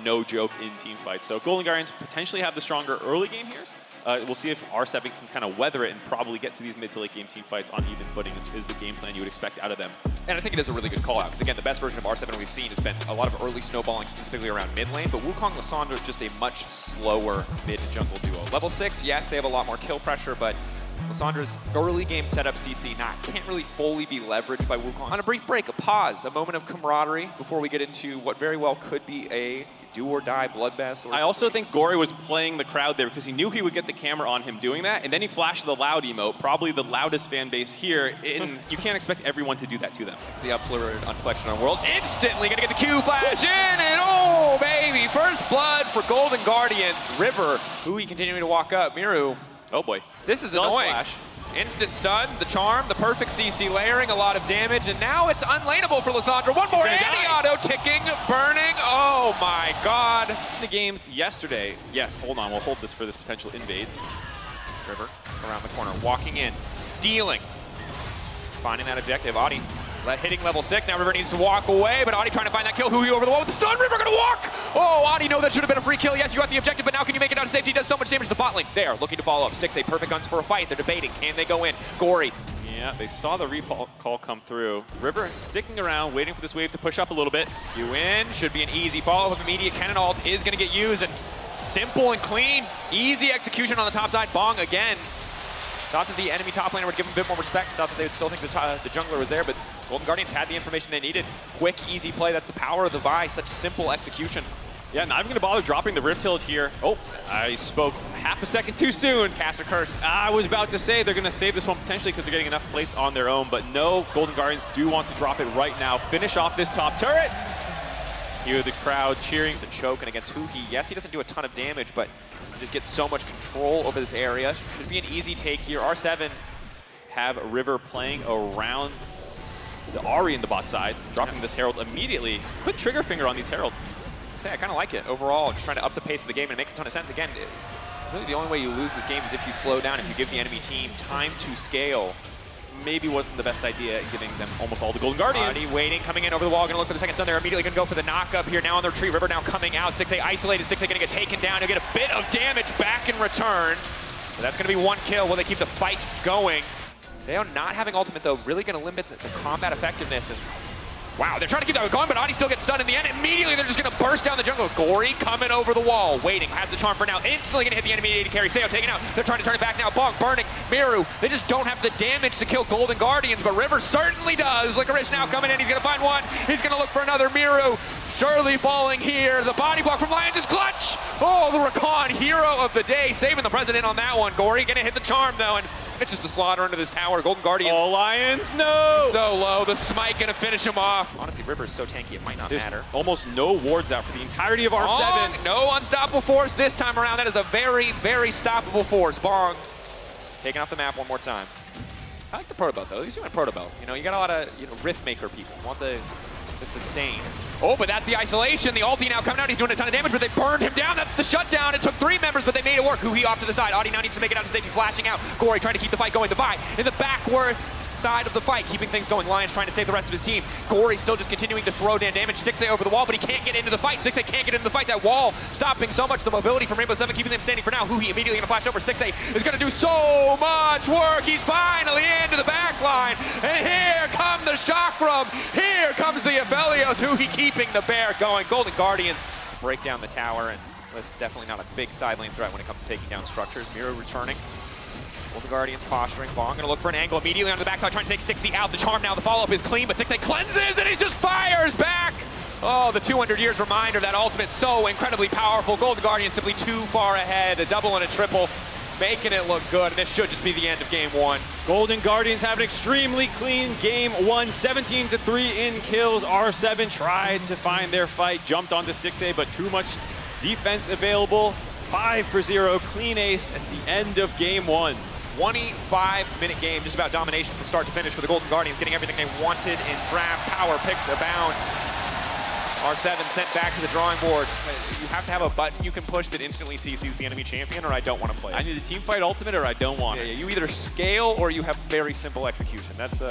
no joke in team fights. So Golden Guardians potentially have the stronger early game here. We'll see if R7 can kind of weather it and probably get to these mid to late game team fights on even footing is the game plan you would expect out of them. And I think it is a really good call out, because again, the best version of R7 we've seen has been a lot of early snowballing, specifically around mid lane, but Wukong Lissandra is just a much slower mid jungle duo. Level 6, yes, they have a lot more kill pressure, but Lissandra's early game setup CC can't really fully be leveraged by Wukong. On a brief break, a pause, a moment of camaraderie before we get into what very well could be a do-or-die bloodbath. I also think Gory was playing the crowd there because he knew he would get the camera on him doing that, and then he flashed the loud emote, probably the loudest fan base here, and you can't expect everyone to do that to them. It's the upflurry unflexion on world. Instantly gonna get the Q flash in, and oh baby, first blood for Golden Guardians. River, KHi continuing to walk up. Miru, oh boy. This is annoying. Flash. Instant stun, the charm, the perfect CC layering, a lot of damage, and now it's unlaneable for Lissandra. One more anti-auto ticking, burning. Oh my god. The games yesterday. Yes, hold on, we'll hold this for this potential invade. River around the corner, walking in, stealing. Finding that objective, Audi hitting level 6. Now River needs to walk away, but Audi trying to find that kill. KHi over the wall with the stun. River gonna walk! Oh, Audi, no, that should have been a free kill. Yes, you got the objective, but now can you make it out of safety? Does so much damage to the bot lane. There, looking to follow up. Sticks a perfect guns for a fight. They're debating. Can they go in? Gory. Yeah, they saw the recall come through. River sticking around, waiting for this wave to push up a little bit. You win. Should be an easy follow-up. Immediate cannon ult is gonna get used, and simple and clean. Easy execution on the top side. Bong again. Thought that the enemy top laner would give him a bit more respect. Thought that they would still think the jungler was there, but Golden Guardians had the information they needed. Quick, easy play. That's the power of the Vi. Such simple execution. Yeah, not even going to bother dropping the Rift Hilt here. Oh, I spoke half a second too soon. Caster Curse. I was about to say they're going to save this one potentially because they're getting enough plates on their own, but no, Golden Guardians do want to drop it right now. Finish off this top turret. Hear the crowd cheering. The choke, and against KHi, yes, he doesn't do a ton of damage, but just gets so much control over this area. Should be an easy take here. R7 have River playing around the Ahri in the bot side, dropping this Herald immediately. Quick trigger finger on these Heralds. I kind of like it overall. Just trying to up the pace of the game, and it makes a ton of sense. Again, really the only way you lose this game is if you slow down, if you give the enemy team time to scale. Maybe wasn't the best idea, giving them almost all the Golden Guardians. Ahri waiting, coming in over the wall, gonna look for the second stun. They're immediately gonna go for the knock up here. Now on the retreat, River now coming out. 6A isolated, 6A gonna get taken down. He'll get a bit of damage back in return. So that's gonna be one kill. Will they keep the fight going? Seo not having ultimate though, really gonna limit the combat effectiveness. And wow, they're trying to keep that going, but Audi still gets stunned in the end. Immediately, they're just going to burst down the jungle. Gory coming over the wall, waiting, has the charm for now. Instantly going to hit the enemy AD carry. Seo taken out. They're trying to turn it back now. Bong burning. Miru, they just don't have the damage to kill Golden Guardians, but River certainly does. Licorice now coming in. He's going to find one. He's going to look for another. Miru surely falling here. The body block from Lions is clutch. Oh, the Rakan, hero of the day, saving the president on that one. Gory going to hit the charm, though, and it's just a slaughter under this tower. Golden Guardians. Oh, Lions, no! So low. The smite gonna finish him off. Honestly, River's so tanky, it might not matter. Almost no wards out for the entirety of R7. Bong, no unstoppable force this time around. That is a very, very stoppable force. Bong taking off the map one more time. I like the proto belt, though. At least you went proto belt. You know, you got a lot of rift maker people. You want the sustain. Oh, but that's the isolation. The ulti now coming out. He's doing a ton of damage, but they burned him down. That's the shutdown. It took 3 members, but they made it work. KHi off to the side. Audi now needs to make it out to safety, flashing out. Gory trying to keep the fight going. The Vi in the backward side of the fight, keeping things going. Lions trying to save the rest of his team. Gory still just continuing to throw down damage. Sticks over the wall, but he can't get into the fight. 6A can't get into the fight. That wall stopping so much. The mobility from Rainbow 7 keeping them standing for now. KHi immediately going to flash over. 6A is going to do so much work. He's finally into the back line. And here come the chakram. Here comes the Aphelios. KHi keeping the bear going. Golden Guardians break down the tower, and was definitely not a big side lane threat when it comes to taking down structures. Miru returning. Golden Guardians posturing. Bong gonna look for an angle immediately on the backside, trying to take Stixie out. The charm now, the follow-up is clean, but 6A cleanses, and he just fires back! Oh, the 200 years reminder, that ultimate so incredibly powerful. Golden Guardians simply too far ahead. A double and a triple, making it look good, and this should just be the end of game 1. Golden Guardians have an extremely clean game 1, 17-3 in kills. R7 tried to find their fight, jumped onto Stixie, but too much defense available. 5-0, clean ace at the end of game 1. 25-minute game, just about domination from start to finish for the Golden Guardians, getting everything they wanted in draft. Power picks abound. R7 sent back to the drawing board. You have to have a button you can push that instantly CCs the enemy champion, or I don't want to play it. I need a team fight ultimate, or I don't want it. You either scale or you have very simple execution. That's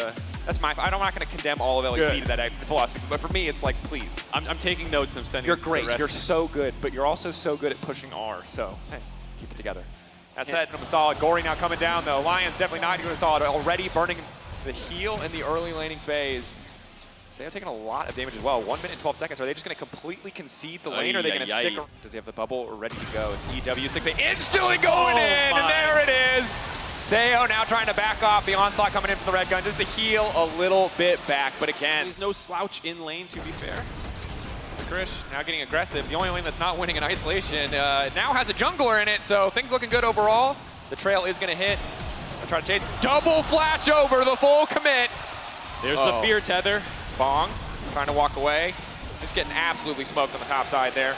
That's my. I'm not going to condemn all of LEC to that philosophy, but for me, it's like, please. I'm taking notes. I'm sending. You're great. The rest. You're so good, but you're also so good at pushing R. So hey, keep it together. That said, I'm solid. Gory now coming doing the Lions definitely not doing solid. Already burning the heal in the early laning phase. Sayo taking a lot of damage as well. 1 minute and 12 seconds. Are they just going to completely concede the lane, or are they going to stick? Does he have the bubble ready to go? It's EW. Sticks it instantly going in, and there it is. Sayo now trying to back off. The onslaught coming in from the red gun just to heal a little bit back. But again, there's no slouch in lane, to be fair. Krish now getting aggressive. The only lane that's not winning in isolation now has a jungler in it, so things looking good overall. The trail is going to hit. I'll try to chase. Double flash over the full commit. There's the fear tether. Bong trying to walk away. Just getting absolutely smoked on the top side there.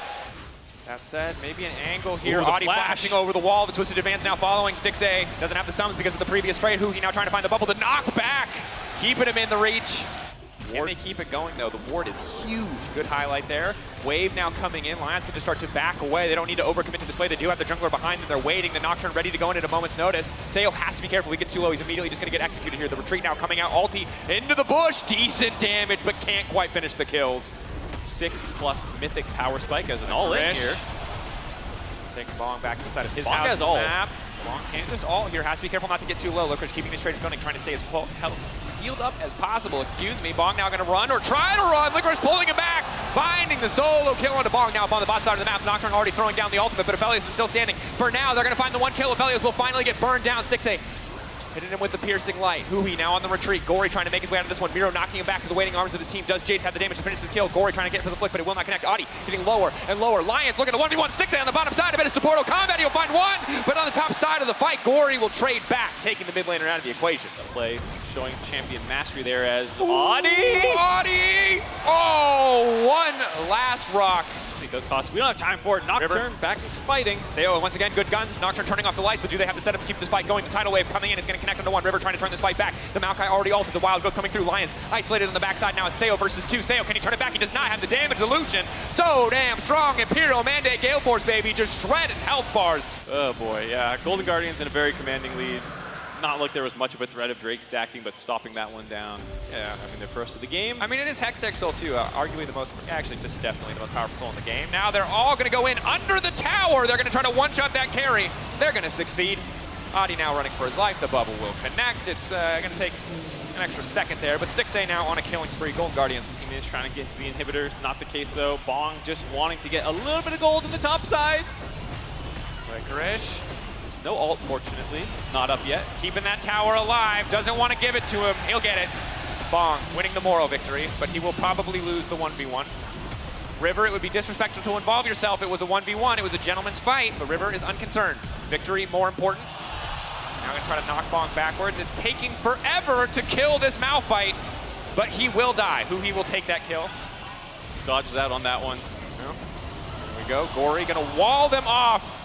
That said, maybe an angle here. Audi flashing over the wall. The twisted advance now following. Stixxay doesn't have the sums because of the previous trade. KHi now trying to find the bubble. The knock back, keeping him in the reach. Can they keep it going though? The ward is huge. Good highlight there. Wave now coming in. Lions can just start to back away. They don't need to overcommit to this play. They do have the jungler behind them. They're waiting. The Nocturne ready to go in at a moment's notice. Sayo has to be careful. He gets too low. He's immediately just going to get executed here. The retreat now coming out. Ulti into the bush. Decent damage, but can't quite finish the kills. 6+ mythic power spike as an all-in here. Taking Bong back to the side of his Bong house has ult. map. Bong can't just ult here. Has to be careful not to get too low. Licorice keeping these traders going, trying to stay as healed up as possible. Excuse me. Bong now going to run or try to run. Licorice pulling him back. Finding the solo kill onto Bong now up on the bot side of the map. Nocturne already throwing down the ultimate, but Aphelios is still standing. For now, they're going to find the one kill. Aphelios will finally get burned down. Stixxay hitting him with the piercing light. KHi now on the retreat. Gory trying to make his way out of this one. Miro knocking him back to the waiting arms of his team. Does Jace have the damage to finish his kill? Gory trying to get for the flick, but it will not connect. Audi getting lower and lower. Lions looking at the 1v1. Stixxay on the bottom side. A bit of supportal combat. He'll find one, but on the top side of the fight, Gory will trade back, taking the mid laner out of the equation. The play showing champion mastery there as Audi! Oh, one last rock. Those costs. We don't have time for it. Nocturne back into fighting. Sayo, once again, good guns. Nocturne turning off the lights, but do they have the setup to keep this fight going? The tidal wave coming in. It's going to connect onto one. River trying to turn this fight back. The Maokai already ulted. The wild growth coming through. Lions isolated on the backside. Now it's Sayo versus 2. Sayo, can he turn it back? He does not have the damage. Illusion. So damn strong. Imperial Mandate Gale Force, baby. Just shredded health bars. Oh boy, yeah. Golden Guardians in a very commanding lead. Not like there was much of a threat of Drake stacking, but stopping that one down. Yeah, I mean, they're first of the game. I mean, it is Hextech still, too. Arguably the most, actually, just definitely the most powerful soul in the game. Now they're all going to go in under the tower. They're going to try to one-shot that carry. They're going to succeed. Audi now running for his life. The bubble will connect. It's going to take an extra second there, but Stixxay now on a killing spree. Golden Guardians. Team is trying to get into the inhibitors. Not the case, though. Bong just wanting to get a little bit of gold in the top side. Licorice. No ult, fortunately. Not up yet. Keeping that tower alive. Doesn't want to give it to him. He'll get it. Bong winning the moral victory, but he will probably lose the 1v1. River, it would be disrespectful to involve yourself. It was a 1v1. It was a gentleman's fight, but River is unconcerned. Victory more important. Now going to try to knock Bong backwards. It's taking forever to kill this Malphite, but he will die. KHi will take that kill. Dodges out on that one. There we go. Gory going to wall them off.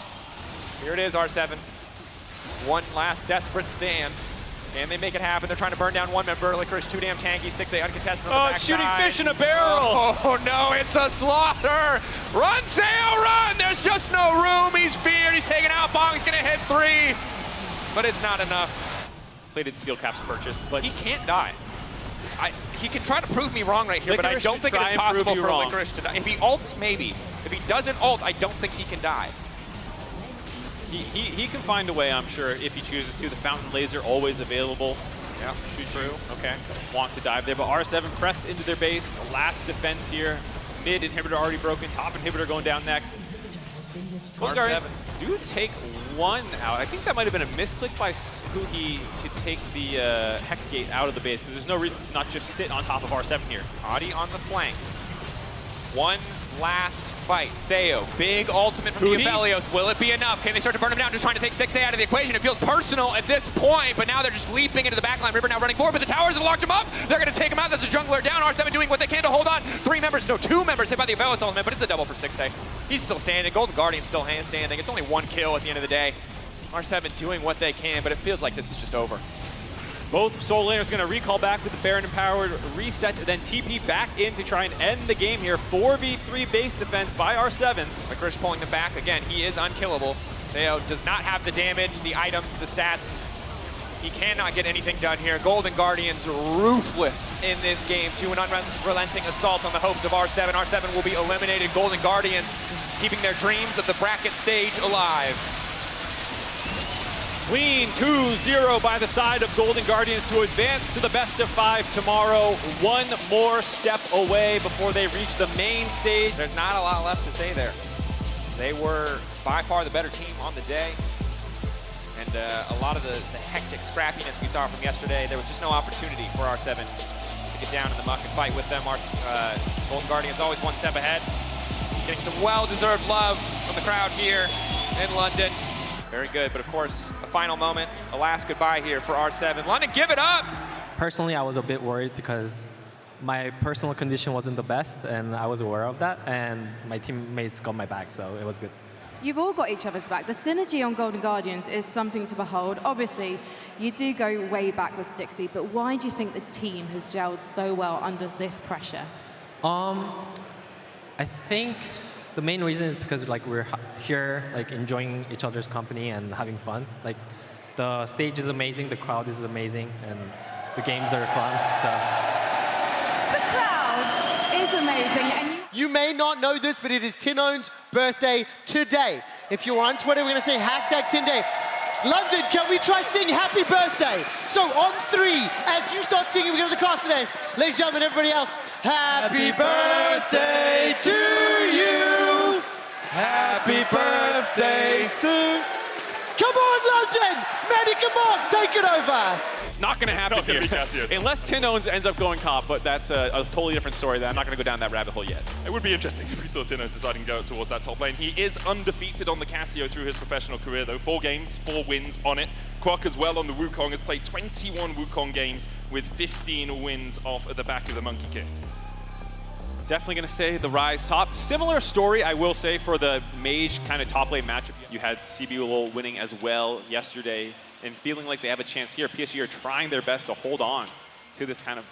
Here it is, R7. One last desperate stand. Can they make it happen? They're trying to burn down one member. Licorice too damn tanky. Stixxay uncontested on the backside. Shooting fish in a barrel! Oh no, it's a slaughter! Run, Sayo, run! There's just no room. He's feared. He's taken out. Bong's gonna hit 3, but it's not enough. Plated steel caps purchase, but he can't die. He can try to prove me wrong right here, Licorice, but I don't think it is possible for wrong. Licorice to die. If he ults, maybe. If he doesn't ult, I don't think he can die. He can find a way, I'm sure, if he chooses to. The fountain laser always available. Yeah, true. Okay, wants to dive there, but R7 pressed into their base. Last defense here. Mid inhibitor already broken. Top inhibitor going down next. R7 do take one out. I think that might have been a misclick by KHi to take the Hex Gate out of the base, because there's no reason to not just sit on top of R7 here. Audi on the flank. One last fight. Sayo, big ultimate from the Aphelios. Will it be enough? Can they start to burn him down? Just trying to take Stixxay out of the equation. It feels personal at this point, but now they're just leaping into the backline. River now running forward, but the towers have locked him up. They're going to take him out. There's a jungler down. R7 doing what they can to hold on. 2 members hit by the Aphelios ultimate, but it's a double for Stixxay. He's still standing. Golden Guardian still standing. It's only 1 kill at the end of the day. R7 doing what they can, but it feels like this is just over. Both Soul Laners going to recall back with the Baron Empowered, reset, then TP back in to try and end the game here. 4v3 base defense by R7. Licorice pulling them back. Again, he is unkillable. Sayo does not have the damage, the items, the stats. He cannot get anything done here. Golden Guardians ruthless in this game to an unrelenting assault on the hopes of R7. R7 will be eliminated. Golden Guardians keeping their dreams of the bracket stage alive. Clean 2-0 by the side of Golden Guardians to advance to the best of 5 tomorrow. One more step away before they reach the main stage. There's not a lot left to say there. They were by far the better team on the day. And a lot of the hectic scrappiness we saw from yesterday, there was just no opportunity for R7 to get down in the muck and fight with them. Our Golden Guardians always one step ahead. Getting some well-deserved love from the crowd here in London. Very good, but of course, a final moment, a last goodbye here for R7. London, give it up! Personally, I was a bit worried because my personal condition wasn't the best, and I was aware of that, and my teammates got my back, so it was good. You've all got each other's back. The synergy on Golden Guardians is something to behold. Obviously, you do go way back with Stixie, but why do you think the team has gelled so well under this pressure? I think the main reason is because like we're here like enjoying each other's company and having fun. Like the stage is amazing, the crowd is amazing, and the games are fun. So the crowd is amazing, and you may not know this, but it is THÅNG's birthday today. If you're on Twitter, we're going to say #THONG. London, can we try sing happy birthday? So on 3, as you start singing, we go to the cast today. Ladies and gentlemen, everybody else, happy birthday to you. Happy birthday to... Come on, London! Medic him off, take it over. It's not going to happen here. Unless THONG ends up going top, but that's a totally different story. That I'm not going to go down that rabbit hole yet. It would be interesting if we saw THONG deciding to go towards that top lane. He is undefeated on the Casio through his professional career, though. 4 games, 4 wins on it. Kwok as well on the Wukong has played 21 Wukong games with 15 wins off at the back of the Monkey King. Definitely going to say the Rise top. Similar story, I will say, for the Mage kind of top lane matchup. You had CBUL winning as well yesterday and feeling like they have a chance here. PSG are trying their best to hold on to this kind of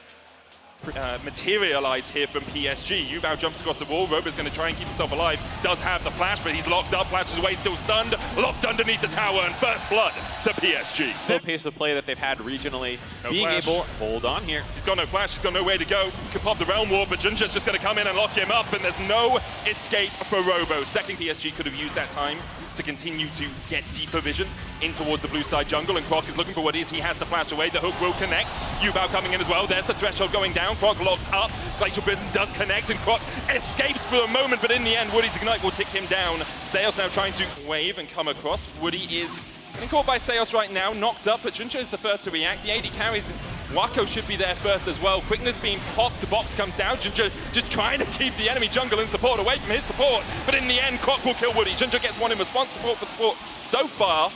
materialize here from PSG. Yubao jumps across the wall. Robo's going to try and keep himself alive. Does have the flash, but he's locked up. Flashes away, still stunned. Locked underneath the tower, and first blood to PSG. The pace of play that they've had regionally. No being flash. able hold on here. He's got no flash. He's got nowhere to go. Could pop the Realm Ward, but Junja's just going to come in and lock him up, and there's no escape for Robo. Second PSG could have used that time to continue to get deeper vision in towards the blue side jungle, and Kwok is looking for what is. He has to flash away. The hook will connect. Yubao coming in as well. There's the threshold going down. Kwok locked up. Glacial Prison does connect, and Kwok escapes for a moment, but in the end, Woody's Ignite will tick him down. Seos now trying to wave and come across. Woody is getting caught by Seos right now, knocked up, but Junja is the first to react. The AD carries. Wako should be there first as well. Quickness being popped, the box comes down. Junja just trying to keep the enemy jungle in support away from his support, but in the end, Kwok will kill Woody. Junja gets one in response, support for support so far.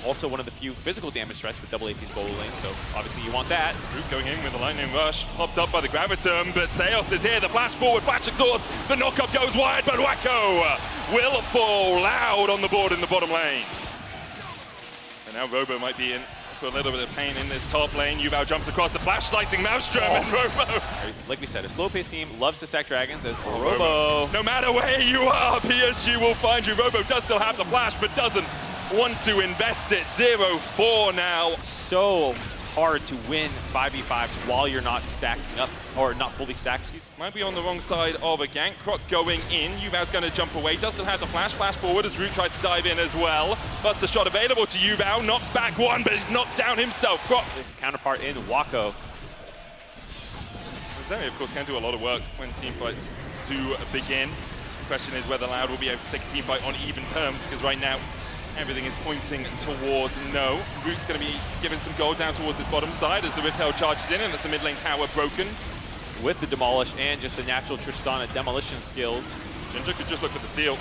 Also one of the few physical damage threats with double AP solo lane, so obviously you want that. Root going in with the lightning rush, popped up by the Graviton, but Seos is here, the flash forward, flash exhaust, the knockup goes wide, but Wako will fall loud on the board in the bottom lane. And now Robo might be in for a little bit of pain in this top lane. Yubao jumps across the flash, slicing Maelstrom, and Robo. Like we said, a slow-paced team loves to sack dragons as Robo. No matter where you are, PSG will find you. Robo does still have the flash, but doesn't want to invest it. 0-4 now. So hard to win 5v5s while you're not stacking up, or not fully stacked. Might be on the wrong side of a gank. Krok going in. Yubao's going to jump away. Does still have the flash. Flash forward as Root tries to dive in as well. Buster shot available to Yubao. Knocks back one, but he's knocked down himself. Krok. His counterpart in Wako. Zeri, of course, can do a lot of work when team fights do begin. The question is whether Loud will be able to take a team fight on even terms, because right now, everything is pointing towards no. Root's going to be giving some gold down towards this bottom side as the Rift Herald charges in, and that's the mid lane tower broken. With the Demolish and just the natural Tristana demolition skills. Ginger could just look for the seal.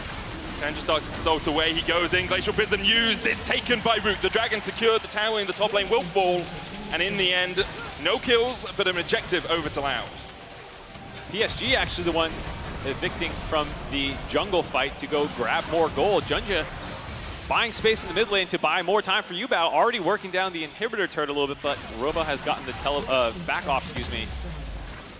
Can just start to consult away. He goes in. Glacial Prism used. It's taken by Root. The dragon secured. The tower in the top lane will fall. And in the end, no kills, but an objective over to Loud. PSG actually the ones evicting from the jungle fight to go grab more gold. Junja buying space in the mid lane to buy more time for Yubao. Already working down the inhibitor turret a little bit, but Robo has gotten the back off, excuse me.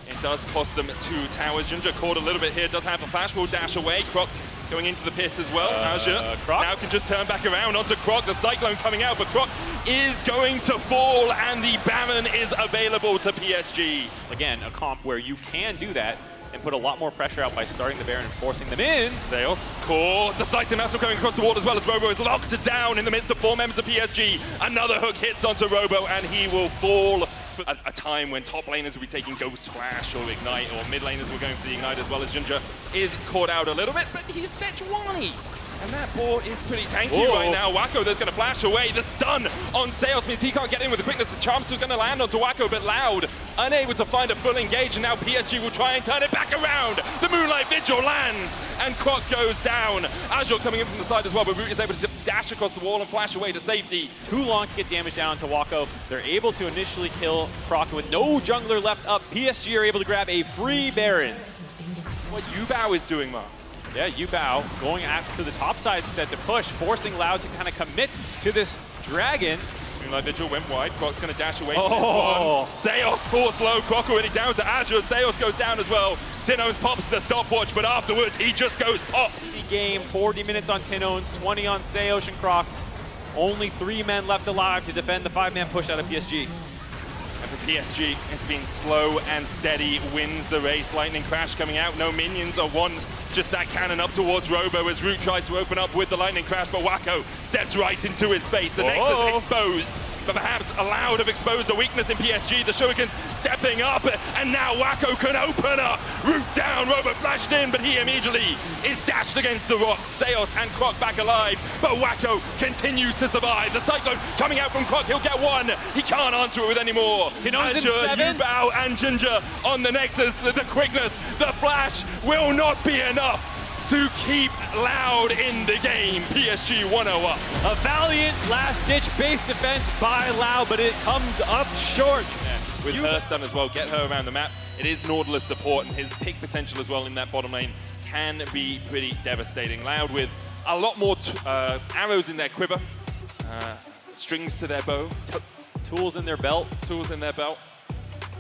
It does cost them 2 towers. Junja caught a little bit here. Does have a flash. Will dash away. Krok going into the pit as well. Azure Croc now can just turn back around onto Croc. The Cyclone coming out, but Croc is going to fall, and the Baron is available to PSG. Again, a comp where you can do that and put a lot more pressure out by starting the Baron and forcing them in. Zeus, core, decisive massive going across the wall as well as Robo is locked down in the midst of 4 members of PSG. Another hook hits onto Robo and he will fall. At a time when top laners will be taking Ghost Flash or Ignite, or mid laners will going for the Ignite as well as Ginger is caught out a little bit, but he's Sejuani. And that board is pretty tanky right now. Wacko there's going to flash away. The stun on Zeus means he can't get in with the quickness. The charm's still going to land onto Wacko, but Loud unable to find a full engage, and now PSG will try and turn it back around. The Moonlight Vigil lands, and Croc goes down. Azure coming in from the side as well, but Root is able to dash across the wall and flash away to safety. Too long to get damage down to Wacko. They're able to initially kill Croc with no jungler left up. PSG are able to grab a free Baron. What Yubao is doing, Mark. Yeah, Yubao going after the top side instead to push, forcing Loud to kind of commit to this dragon. Moonlight Vigil went wide. Croc's going to dash away from this one. Zeus force low. Croc already down to Azure. Zeus goes down as well. THÜNG pops the stopwatch, but afterwards he just goes pop. Game, 40 minutes on THÜNG, 20 on Zeus and Croc. Only 3 men left alive to defend the 5-man push out of PSG. And for PSG, it's been slow and steady, wins the race. Lightning Crash coming out, no minions or one, just that cannon up towards Robo as Root tries to open up with the Lightning Crash, but Wacko steps right into his face. The Nexus exposed, but perhaps Loud have exposed a weakness in PSG. The Shurikens stepping up, and now Wacko can open up. Root down, Robo flashed in, but he immediately is dashed against the rocks. Zeus and Croc back alive, but Wacko continues to survive. The Cyclone coming out from Croc, he'll get one. He can't answer it with any more. THÜNG's Azure, Yubao, and Ginger on the Nexus. The quickness, the flash will not be enough to keep Loud in the game. PSG 1-0 up. A valiant last-ditch base defense by Loud, but it comes up short. Yeah, with her stun as well, get her around the map. It is Nautilus support, and his pick potential as well in that bottom lane can be pretty devastating. Loud with a lot more arrows in their quiver, strings to their bow. Tools in their belt. Tools in their belt.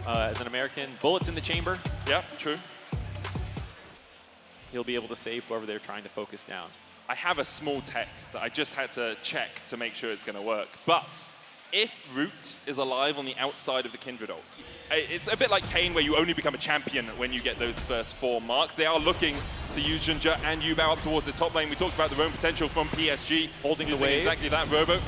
As an American, bullets in the chamber. Yeah, true. He'll be able to save whoever they're trying to focus down. I have a small tech that I just had to check to make sure it's going to work. But if Root is alive on the outside of the Kindred ult, it's a bit like KêNH where you only become a champion when you get those first 4 marks. They are looking to use Ginger and Yubao up towards this top lane. We talked about the roam potential from PSG. Holding the wave. Exactly that, Robo.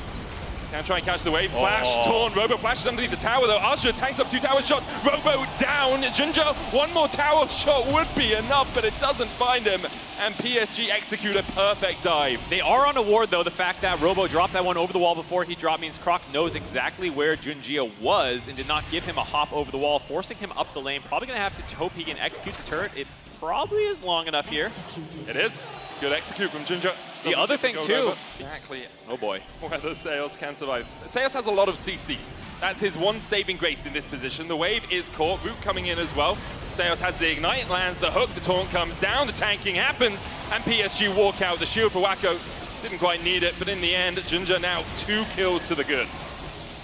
Can try and catch the wave. Flash, Torn. Robo flashes underneath the tower, though. Azure tanks up 2 tower shots. Robo down. Ginger, 1 more tower shot would be enough, but it doesn't find him. And PSG execute a perfect dive. They are on a ward, though. The fact that Robo dropped that one over the wall before he dropped means Croc knows exactly where Junjia was and did not give him a hop over the wall, forcing him up the lane. Probably going to have to hope he can execute the turret. It probably is long enough here. It is. Good execute from Ginger. The other thing, too. Exactly. Oh, boy. Whether Zeus can survive. Zeus has a lot of CC. That's his one saving grace in this position. The wave is caught. Root coming in as well. Zeus has the ignite, lands the hook. The taunt comes down. The tanking happens. And PSG walk out. The shield for Wacko didn't quite need it. But in the end, Ginger now 2 kills to the good.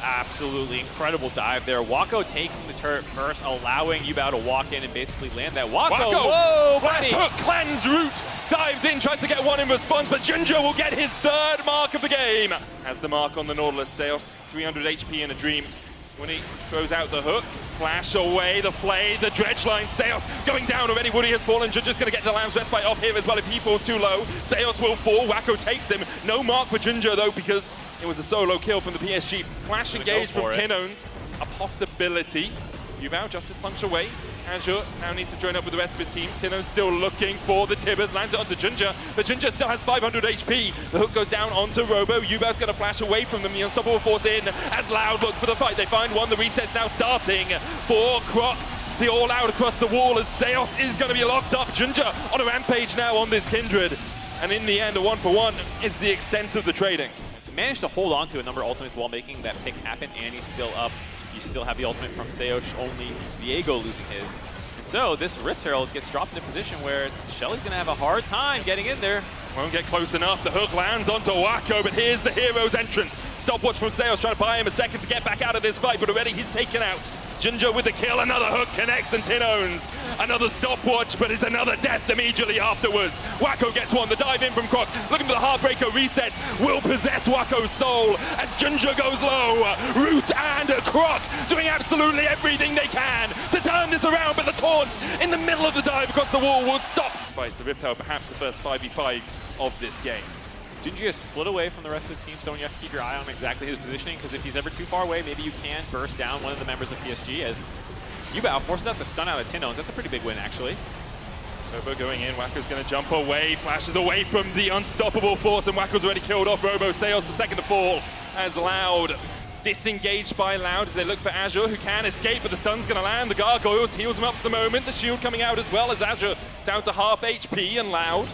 Absolutely incredible dive there. Wacko taking the turret first, allowing Yubao to walk in and basically land that. Wacko, whoa, flash hook, cleanse, Root dives in, tries to get one in response, but Ginger will get his 3rd mark of the game. Has the mark on the Nautilus. Zeus, 300 HP in a dream. When he throws out the hook, flash away, the flay, the dredge line. Zeus going down already. Woody has fallen. Ginger's going to get the Lamb's Respite off here as well if he falls too low. Zeus will fall. Wacko takes him. No mark for Ginger, though, because it was a solo kill from the PSG. Flash engage from THÜNG. A possibility. Yubao, Justice Punch away. Azure now needs to join up with the rest of his team. THÜNG still looking for the Tibbers, lands it onto Ginger, but Ginger still has 500 HP. The hook goes down onto Robo. Yubao's going to flash away from them. The Unstoppable Force in as Loud look for the fight. They find one. The reset's now starting for Croc. The all out across the wall as Zeus is going to be locked up. Ginger on a rampage now on this Kindred. And in the end, a 1-for-1 is the extent of the trading. Managed to hold on to a number of ultimates while making that pick happen, and he's still up. You still have the ultimate from Zeus, only Viego losing his. And so this Rift Herald gets dropped in a position where Shelly's going to have a hard time getting in there. Won't get close enough. The hook lands onto Wacko, but here's the hero's entrance. Stopwatch from Sales trying to buy him a second to get back out of this fight, but already he's taken out. Ginger with the kill, another hook connects, and THÅNG. Another stopwatch, but it's another death immediately afterwards. Wacko gets one, the dive in from Croc, looking for the Heartbreaker resets, will possess Wacko's soul as Ginger goes low. Root and Croc doing absolutely everything they can to turn this around, but the taunt in the middle of the dive across the wall will stop. This fights the Rift Tower, perhaps the first 5v5 of this game. Ginger is split away from the rest of the team, so you have to keep your eye on exactly his positioning, because if he's ever too far away, maybe you can burst down one of the members of PSG, as Yubao forces out the stun out of THÅNG. That's a pretty big win, actually. Robo going in, Wacko's going to jump away, flashes away from the unstoppable force, and Wacko's already killed off Robo. Sales the second to fall as Loud disengaged by Loud as they look for Azure, who can escape, but the stun's going to land. The Gargoyles heals him up for the moment. The shield coming out as well as Azure down to half HP, and Loud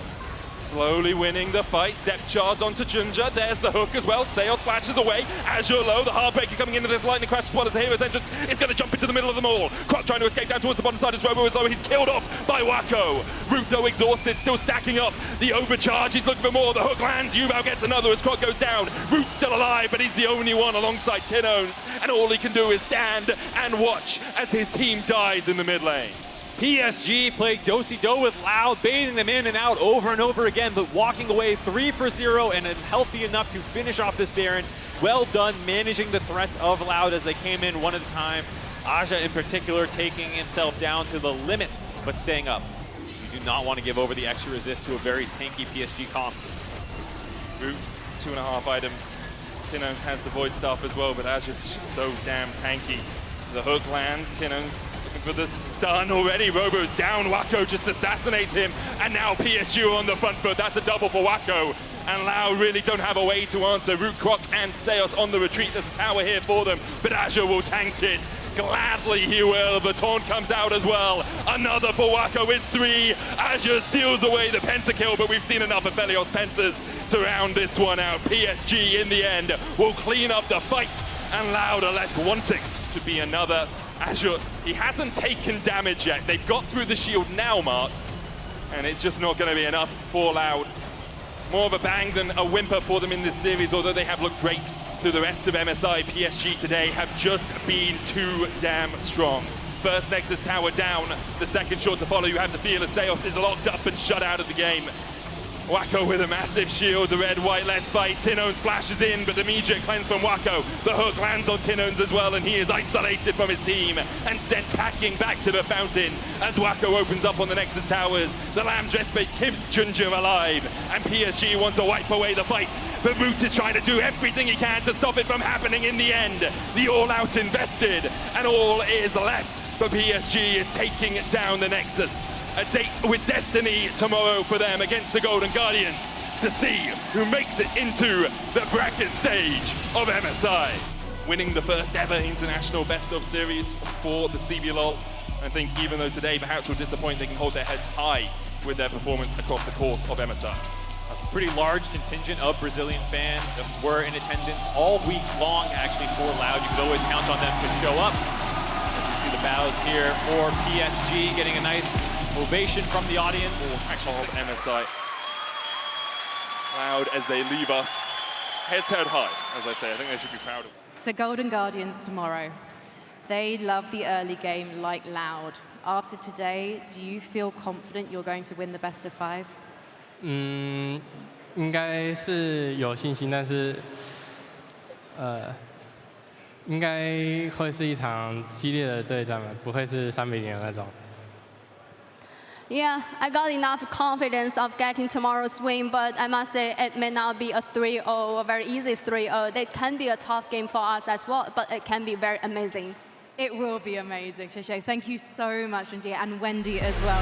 slowly winning the fight. Step charge onto Ginger. There's the hook as well. Sales flashes away. Azure low. The Heartbreaker coming into this lightning crash spot as the hero's entrance is going to jump into the middle of them all. Croc trying to escape down towards the bottom side as Robo is low. He's killed off by Wacko. Root though exhausted, still stacking up. The overcharge. He's looking for more. The hook lands. Yubao gets another as Croc goes down. Root's still alive, but he's the only one alongside THÅNG, and all he can do is stand and watch as his team dies in the mid lane. PSG played do-si-do with Loud, baiting them in and out over and over again, but walking away 3-for-0 and healthy enough to finish off this Baron. Well done managing the threats of Loud as they came in one at a time. Aja in particular taking himself down to the limit, but staying up. You do not want to give over the extra resist to a very tanky PSG comp. Root, 2.5 items. THÅNG has the Void Staff as well, but Azure is just so damn tanky. The hook lands, THÅNG's looking for the stun already. Robo's down, Wacko just assassinates him, and now PSG on the front foot. That's a double for Wacko, and Lau really don't have a way to answer. Root, Croc, and Seos on the retreat. There's a tower here for them, but Azure will tank it. Gladly he will. The taunt comes out as well. Another for Wacko, it's 3. Azure seals away the pentakill, but we've seen enough of Felios Pentas to round this one out. PSG in the end will clean up the fight, and Loud are left wanting. Should be another. Azure, he hasn't taken damage yet. They've got through the shield now, Mark, and it's just not going to be enough for Loud. More of a bang than a whimper for them in this series, although they have looked great through the rest of MSI. PSG today have just been too damn strong. First Nexus tower down, the second shot to follow. You have to feel as Seos is locked up and shut out of the game. Wacko with a massive shield, the red-white let's fight. THÅNG flashes in, but the immediate cleanse from Wacko. The hook lands on THÅNG as well, and he is isolated from his team and sent packing back to the fountain as Wacko opens up on the Nexus towers. The Lamb's Respite keeps Ginger alive, and PSG want to wipe away the fight. But Root is trying to do everything he can to stop it from happening in the end. The all-out invested, and all is left for PSG is taking down the Nexus. A date with destiny tomorrow for them against the Golden Guardians to see who makes it into the bracket stage of MSI. Winning the first ever international best of series for the CBLOL. I think even though today perhaps will disappoint, they can hold their heads high with their performance across the course of MSI. A pretty large contingent of Brazilian fans were in attendance all week long actually for Loud. You could always count on them to show up. As we see the bows here for PSG getting a nice ovation from the audience. Actually, MSI. Loud as they leave us. Heads held high, as I say. I think they should be proud of it. So Golden Guardians tomorrow. They love the early game like Loud. After today, do you feel confident you're going to win the best of 5? 应该是有信心，但是应该会是一场激烈的对战吧，不会是3-0的那种。 Yeah, I got enough confidence of getting tomorrow's win, but I must say it may not be a 3-0, a very easy 3-0. That can be a tough game for us as well, but it can be very amazing. It will be amazing, Sheshe. Thank you so much, Njia, and Wendy as well.